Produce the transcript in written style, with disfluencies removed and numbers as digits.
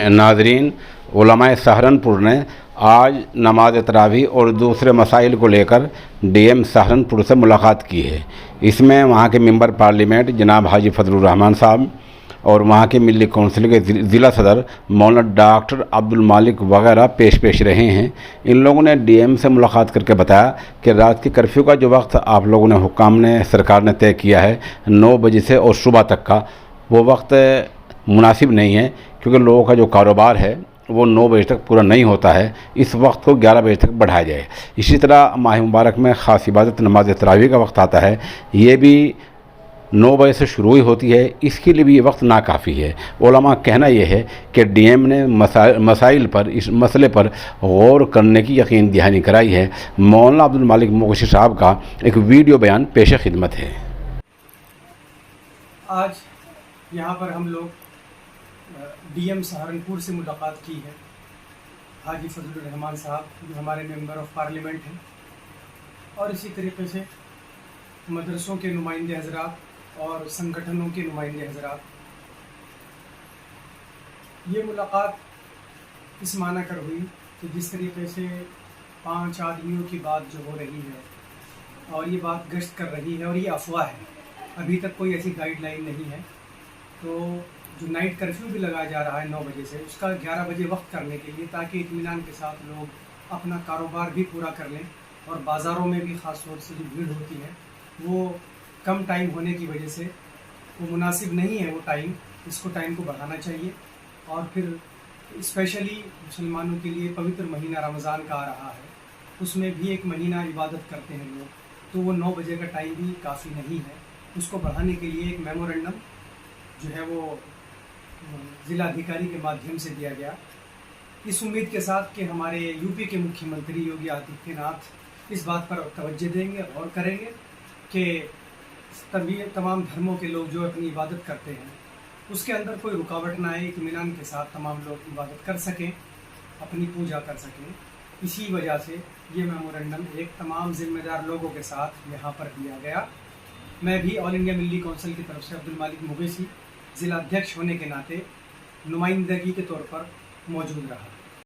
नाज़रीन, उलमाए सहारनपुर ने आज नमाज तरावी और दूसरे मसाइल को लेकर डीएम सहारनपुर से मुलाकात की है। इसमें वहाँ के मेंबर पार्लियामेंट जनाब हाजी फजलुर रहमान साहब और वहाँ के मिली कौंसिल के ज़िला सदर मौलाना डॉक्टर अब्दुल मालिक वगैरह पेश रहे हैं। इन लोगों ने डीएम से मुलाकात करके बताया कि रात के कर्फ्यू का जो वक्त आप लोगों ने हुक्काम ने सरकार ने तय किया है 9 बजे से और सुबह तक का, वो वक्त मुनासिब नहीं है, क्योंकि लोगों का जो कारोबार है वो 9 बजे तक पूरा नहीं होता है। इस वक्त को 11 बजे तक बढ़ाया जाए। इसी तरह माह मुबारक में ख़ास इबादत नमाज तरावी का वक्त आता है, ये भी 9 बजे से शुरू ही होती है। इसके लिए भी ये वक्त नाकाफ़ी है। उलमा कहना यह है कि डीएम ने मसाइल पर, इस मसले पर गौर करने की यकीन दहानी कराई है। मौलाना अब्दुल मालिक मोगशी साहब का एक वीडियो बयान पेश खिदमत है। आज यहाँ पर हम लोग डीएम सहारनपुर से मुलाकात की है। हाजी फजलुर रहमान साहब जो हमारे मेंबर ऑफ पार्लियामेंट हैं, और इसी तरीके से मदरसों के नुमाइंदे हजरात और संगठनों के नुमाइंदे हजरात। ये मुलाकात इस माना कर हुई कि जिस तरीके से 5 आदमियों की बात जो हो रही है और ये बात गश्त कर रही है और ये अफवाह है, अभी तक कोई ऐसी गाइडलाइन नहीं है। तो जो नाइट कर्फ्यू भी लगाया जा रहा है 9 बजे से, उसका 11 बजे वक्त करने के लिए, ताकि इत्मीनान के साथ लोग अपना कारोबार भी पूरा कर लें। और बाज़ारों में भी ख़ास तौर से जो भीड़ होती है वो कम टाइम होने की वजह से वो मुनासिब नहीं है वो टाइम, इसको टाइम को बढ़ाना चाहिए। और फिर स्पेशली मुसलमानों के लिए पवित्र महीना रमज़ान का आ रहा है, उसमें भी एक महीना इबादत करते हैं लोग, तो वो 9 बजे का टाइम भी काफ़ी नहीं है। उसको बढ़ाने के लिए एक मेमोरेंडम जो है वो ज़िला अधिकारी के माध्यम से दिया गया, इस उम्मीद के साथ कि हमारे यूपी के मुख्यमंत्री योगी आदित्यनाथ इस बात पर तवज्जो देंगे और करेंगे कि तमाम धर्मों के लोग जो अपनी इबादत करते हैं उसके अंदर कोई रुकावट ना आए, इत्मीनान के साथ तमाम लोग इबादत कर सकें, अपनी पूजा कर सकें। इसी वजह से ये मेमोरेंडम एक तमाम ज़िम्मेदार लोगों के साथ यहाँ पर दिया गया। मैं भी ऑल इंडिया मिली कौंसिल की तरफ से अब्दुल मालिक मोगशी ज़िला अध्यक्ष होने के नाते नुमाइंदगी के तौर पर मौजूद रहा।